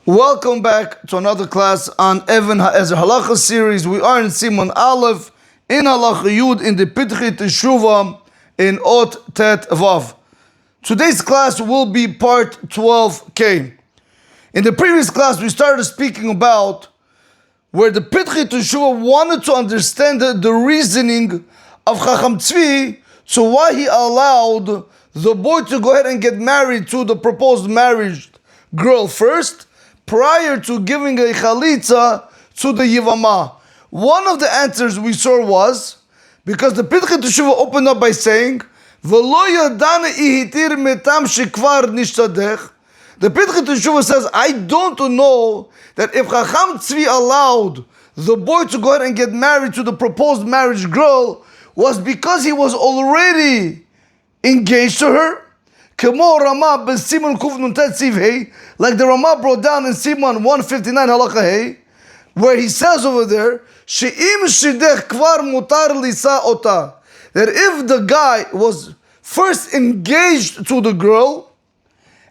Welcome back to another class on Evean Hazaer Halacha series. We are in Siman Aleph, in Halacha Yud, in the Pitchi Teshuva, in Ot Tet Vav. Today's class will be part 12K. In the previous class, we started speaking about where the Pitchi Teshuva wanted to understand the reasoning of Chacham Tzvi, so why he allowed the boy to go ahead and get married to the proposed marriage girl first, prior to giving a chalitza to the yivama. One of the answers we saw was because the Pitchi Teshuva opened up by saying, "V'lo yadane ihitir metam shekvar nishtadech." The Pitchi Teshuva says, I don't know that if Chacham Tzvi allowed the boy to go ahead and get married to the proposed marriage girl was because he was already engaged to her. Kemo Rama ben Siman Kuf Nuntet Siv Hey, like the Rama brought down in Siman 159 Halacha Hey, where he says over there, She'im shidech kvar mutar lisa ota, that if the guy was first engaged to the girl,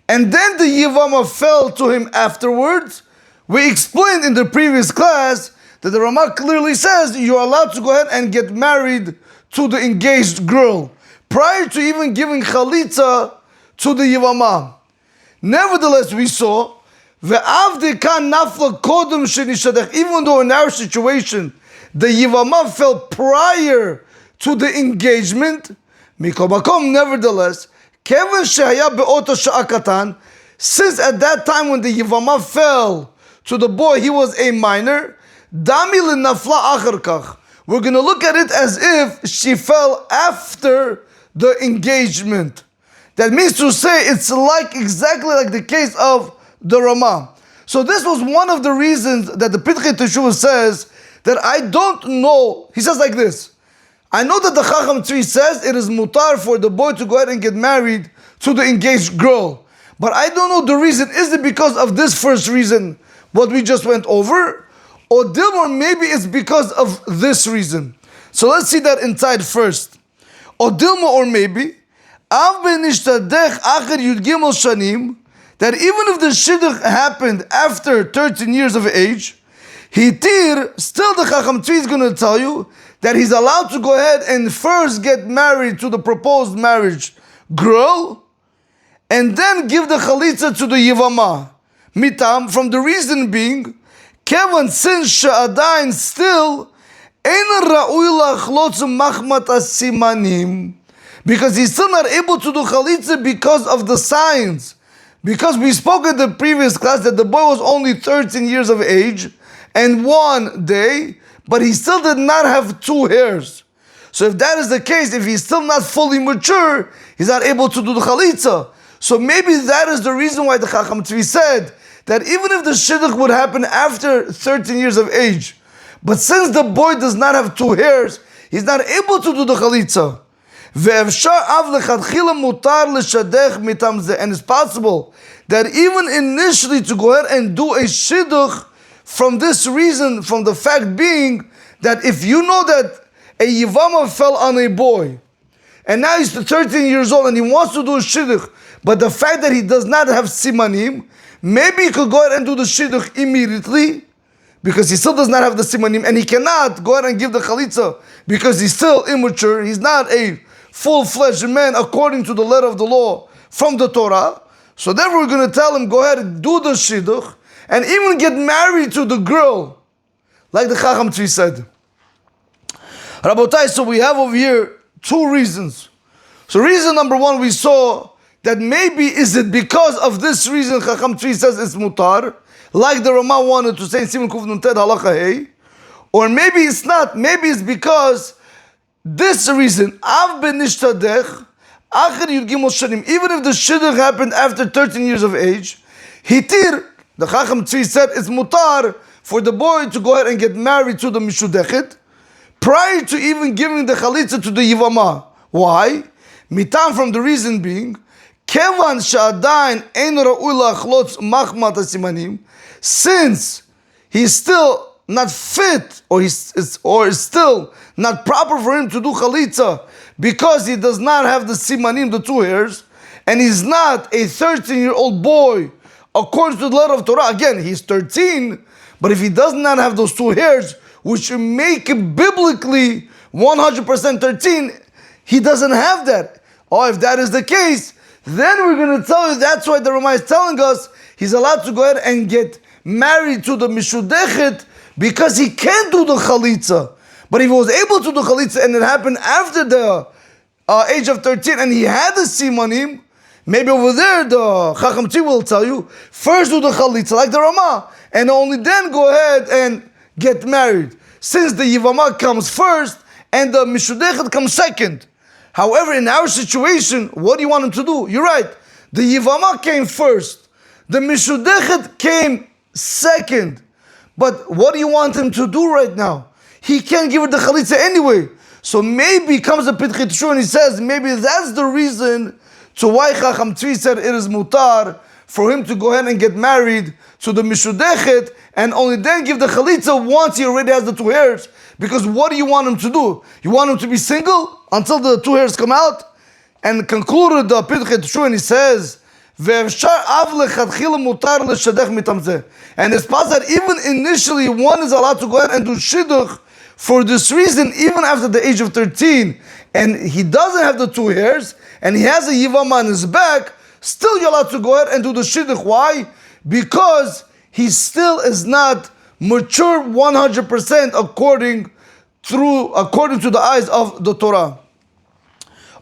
and then the Yivama fell to him afterwards, we explained in the previous class that the Rama clearly says you're allowed to go ahead and get married to the engaged girl, prior to even giving chalitza to the Yivama. Nevertheless, we saw, even though in our situation, the Yivama fell prior to the engagement, nevertheless, since at that time when the Yivama fell to the boy, he was a minor, we're going to look at it as if she fell after the engagement. That means to say it's exactly like the case of the Rama. So this was one of the reasons that the Pitchi Teshuva says that I don't know. He says like this: I know that the Chacham Tzvi says it is mutar for the boy to go ahead and get married to the engaged girl, but I don't know the reason. Is it because of this first reason, what we just went over, or Dilmar maybe it's because of this reason? So let's see that inside first. Or Dilma, or maybe that even if the shidduch happened after 13 years of age, still the Chacham Tzvi is going to tell you that he's allowed to go ahead and first get married to the proposed marriage girl, and then give the chalitza to the yivama. Mitam, from the reason being, Kevin, since she'adain still ein ra'ui lachlotz machmat as-simanim, because he's still not able to do chalitza because of the signs. Because we spoke in the previous class that the boy was only 13 years of age and 1 day, but he still did not have 2 hairs. So if that is the case, if he's still not fully mature, he's not able to do the chalitza. So maybe that is the reason why the Chacham Tzvi said that even if the shidduch would happen after 13 years of age, but since the boy does not have 2 hairs, he's not able to do the chalitza. And it's possible that even initially to go ahead and do a shidduch from this reason, from the fact being that if you know that a yivama fell on a boy, and now he's 13 years old and he wants to do a shidduch, but the fact that he does not have simanim, maybe he could go ahead and do the shidduch immediately, because he still does not have the simanim, and he cannot go ahead and give the chalitza because he's still immature, he's not a full-fledged man according to the letter of the law from the Torah. So then we're going to tell him, go ahead and do the shidduch and even get married to the girl, like the Chacham Tzvi said. Rabotai, so we have over here 2 reasons. So reason number 1, we saw that maybe is it because of this reason Chacham Tzvi says it's mutar, like the Rama wanted to say in Siman Kuf Nuntet Halacha Hey, or maybe it's not. Maybe it's because this reason, even if the shidduch happened after 13 years of age, the Chacham Tzvi said it's mutar for the boy to go ahead and get married to the mishudechet prior to even giving the chalitza to the yivama. Why? Mitam, from the reason being, since he's still not fit, or is still not proper for him to do chalitza because he does not have the simanim, the 2 hairs, and he's not a 13-year-old boy according to the letter of Torah. Again, he's 13, but if he does not have those two hairs, which make it biblically 100% 13, he doesn't have that. Oh, if that is the case, then we're going to tell you, that's why the Ramah is telling us he's allowed to go ahead and get married to the Mishudechet because he can't do the Chalitza. But if he was able to do Chalitza and it happened after the age of 13 and he had the Simanim, maybe over there the Chacham Tzvi will tell you, first do the Chalitza like the Ramah and only then go ahead and get married. Since the Yivama comes first and the Mishudechet comes second. However, in our situation, what do you want him to do? You're right. The Yivama came first. The Mishudechet came second. But what do you want him to do right now? He can't give her the Chalitza anyway. So maybe comes a Pitchit Shu and he says, maybe that's the reason to why Chacham Tzvi said it is mutar for him to go ahead and get married to the Mishudechet and only then give the Chalitza once he already has the two hairs. Because what do you want him to do? You want him to be single until the two hairs come out? And concluded the Pitchit Shu and he says, and it's possible that even initially one is allowed to go ahead and do shidduch for this reason, even after the age of 13, and he doesn't have the two hairs, and he has a yivama on his back, still you're allowed to go ahead and do the shidduch. Why? Because he still is not mature 100% according to the eyes of the Torah.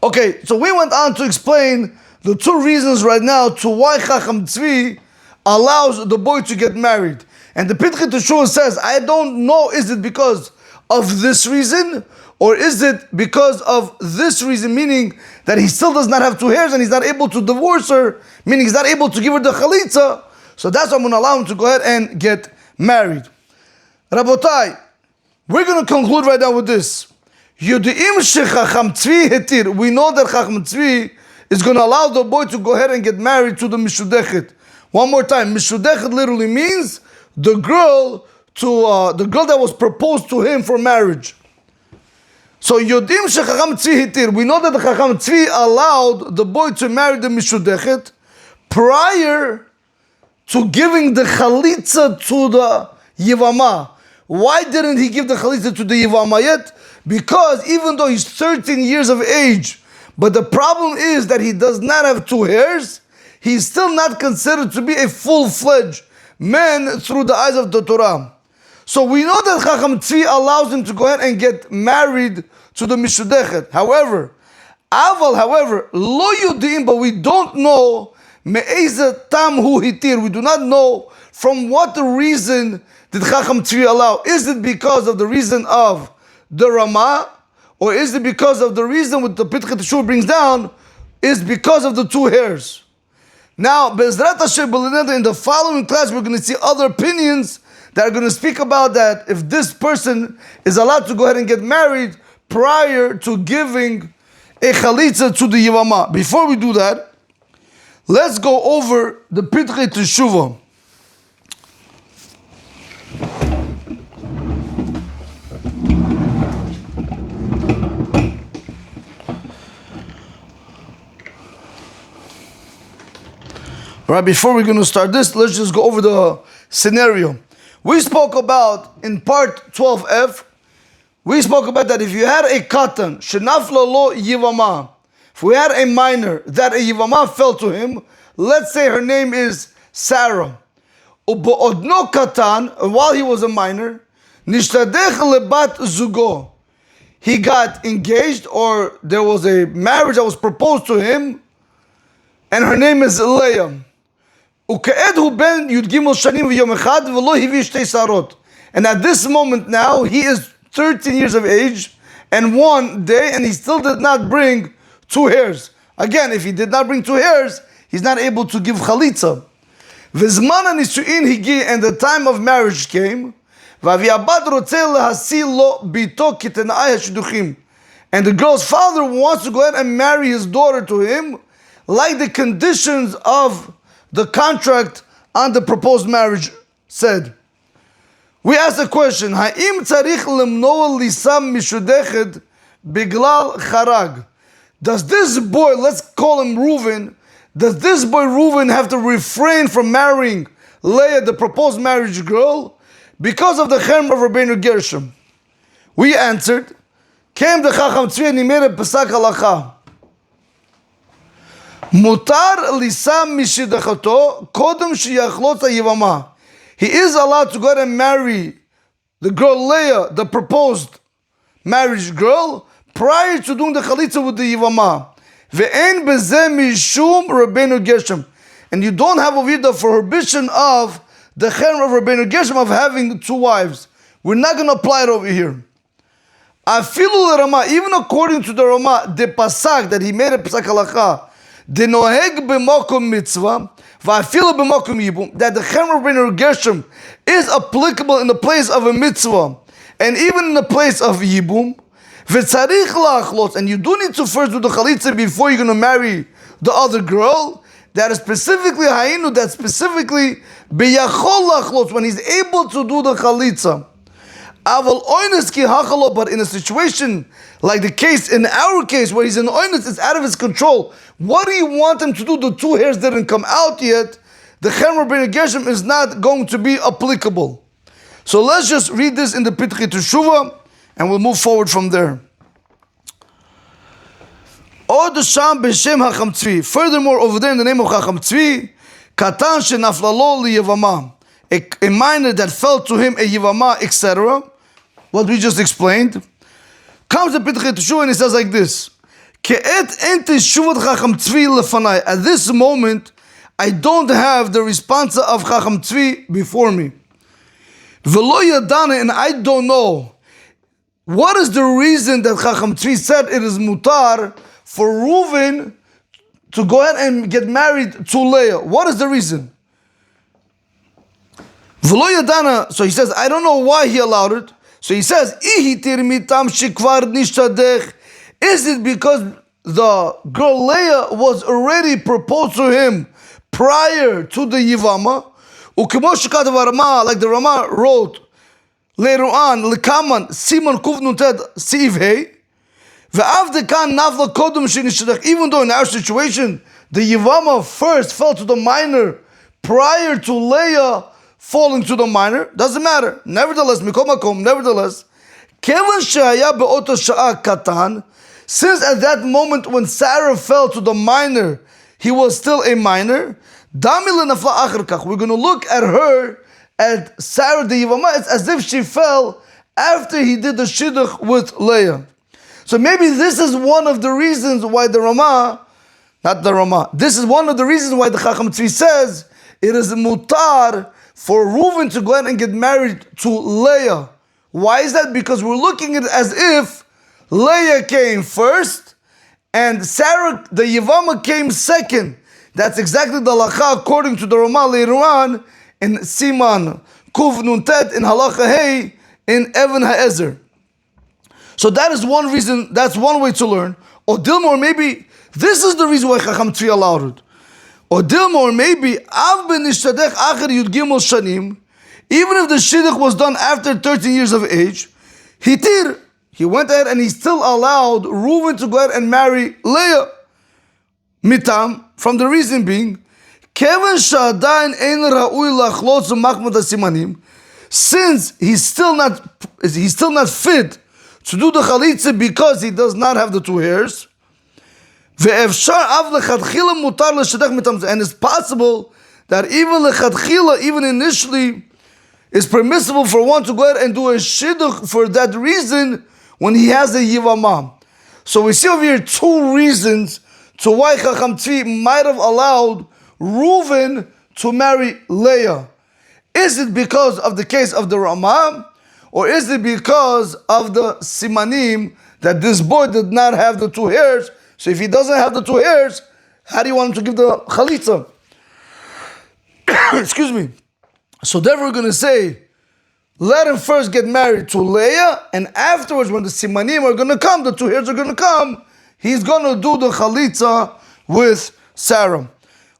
Okay, so we went on to explain the two reasons right now to why Chacham Tzvi allows the boy to get married. And the Pitchit Shu says, I don't know, is it because of this reason, or is it because of this reason, meaning that he still does not have two hairs and he's not able to divorce her, meaning he's not able to give her the Chalitza. So that's why I'm going to allow him to go ahead and get married. Rabotai, we're going to conclude right now with this. Yudi'im shechacham tzvi hetir. We know that Chacham Tzvi is going to allow the boy to go ahead and get married to the Mishudechet. One more time, Mishudechet literally means the girl that was proposed to him for marriage. So Yodim shechacham tzvi hitir. We know that the Chacham Tzvi allowed the boy to marry the Mishudechet prior to giving the Chalitza to the Yivama. Why didn't he give the Chalitza to the Yivama yet? Because even though he's 13 years of age, but the problem is that he does not have two hairs, he's still not considered to be a full-fledged man through the eyes of the Torah. So we know that Chacham Tzvi allows him to go ahead and get married to the Mishudechet. However, lo yudim, but we don't know me'eze tam hu hitir. We do not know from what the reason did Chacham Tzvi allow. Is it because of the reason of the Ramah, or is it because of the reason what the Pitchit Shu brings down is because of the two hairs? Now, Be'ezrat Hashem, in the following class, we're going to see other opinions that are going to speak about that if this person is allowed to go ahead and get married prior to giving a chalitza to the Yivama. Before we do that, let's go over the Pitchit Shuva. Right, before we're going to start this, let's just go over the scenario. We spoke about, in part 12f, we spoke about that if you had a katan, shenafla lo yivama, if we had a minor that a yivama fell to him, let's say her name is Sarah, u'ba'odno katan, while he was a minor, nishtadech lebat zugo, he got engaged, or there was a marriage that was proposed to him, and her name is Leah. And at this moment now, he is 13 years of age and 1 day, and he still did not bring two hairs. Again, if he did not bring two hairs, he's not able to give chalitza. And the time of marriage came, and the girl's father wants to go ahead and marry his daughter to him, like the conditions of the contract on the proposed marriage said. We asked the question, Ha'im tzarich lemnoa lisam mishudechet biglal charag. Does this boy, let's call him Reuven, does this boy Reuven have to refrain from marrying Leah, the proposed marriage girl, because of the cherem of Rabbeinu Gershom? We answered, came the Chacham Tzvi and he made a Pesach Halacha. Mutar lisam mishidachato kodem sheyachlot hayivama. He is allowed to go ahead and marry the girl Leah, the proposed marriage girl, prior to doing the chalitza with the yivama. Ve'en bezeh mishum Rabbeinu Gershom. And you don't have over here the prohibition of the cherem of Rabbeinu Gershom of having two wives. We're not going to apply it over here. Afilu Rama, even according to the Rama, the Pasak that he made a Pasak Halacha, the Noheg b'makom mitzvah, va'afilu b'makom yibum, that the cherem of Rabbeinu Gershom is applicable in the place of a mitzvah, and even in the place of yibum, v'tzarich la'achlot, and you do need to first do the chalitza before you're going to marry the other girl, that is specifically hainu, that specifically b'yachol la'achlot, when he's able to do the chalitza. Aval oinus ki hachalo, but in a situation like the case, in our case, where he's in oinus, it's out of his control. What do you want him to do? The two hairs didn't come out yet. The cherem of Rabbeinu Gershom is not going to be applicable. So let's just read this in the Pitchei Teshuvah, and we'll move forward from there. Od sham b'shem Chacham Tzvi. Furthermore, over there in the name of Chacham Tzvi, katan shenaflalo liyavama, a minor that fell to him a yivama, etc. What we just explained. Comes the Pitchei Teshuvah and he says like this: at this moment, I don't have the response of Chacham Tzvi before me. And I don't know what is the reason that Chacham Tzvi said it is mutar for Reuven to go ahead and get married to Leah. What is the reason? So he says, I don't know why he allowed it. So he says, is it because the girl Leah was already proposed to him prior to the Yivama? Like the Rama wrote later on, Lekaman, Siman Kuvnuted Siv even though in our situation, the Yivama first fell to the minor prior to Leah falling to the minor, doesn't matter. Nevertheless, since at that moment when Sarah fell to the minor, he was still a minor, we're going to look at her, at Sarah the Yivama, it's as if she fell after he did the shidduch with Leah. So maybe this is one of the reasons why the Rama, this is one of the reasons why the Chacham Tzvi says it is mutar for Reuven to go ahead and get married to Leah. Why is that? Because we're looking at it as if Leah came first and Sarah, the Yivama, came second. That's exactly the halacha according to the Rama later on in Siman Kuv Nun Tet in Halacha Hey in Evean Hazaer. So that is one reason, that's one way to learn. Or Dilmor, maybe this is the reason why Chacham Tzvi allowed it. Or Dilmor, maybe Av ben Nishtadech Acher Yud Gimel Shanim, even if the shidduch was done after 13 years of age, Hitir, he went ahead and he still allowed Reuven to go ahead and marry Leah. Mitam, from the reason being, Kevin Shadain Ein Ra'ui Lachlot Machmat Simanim, since he's still not fit to do the chalitza because he does not have the two hairs. And it's possible that even lechatchila, even initially, is permissible for one to go ahead and do a shidduch for that reason when he has a yivama. So we see over here two reasons to why Chacham Tzvi might have allowed Reuven to marry Leah. Is it because of the case of the Rama? Or is it because of the simanim that this boy did not have the two hairs? So if he doesn't have the two hairs, how do you want him to give the chalitza? Excuse me. So therefore we're going to say, let him first get married to Leah, and afterwards when the simanim are going to come, the two hairs are going to come, he's going to do the chalitza with Sarah.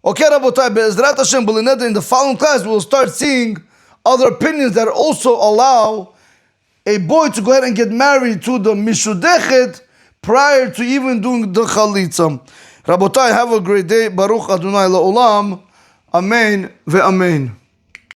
Okay, Rabotai, Be'ezrat Hashem, in the following class we'll start seeing other opinions that also allow a boy to go ahead and get married to the Mishudechet prior to even doing the Chalitza. Rabotai, have a great day. Baruch Adonai La'olam. Amen ve'amen.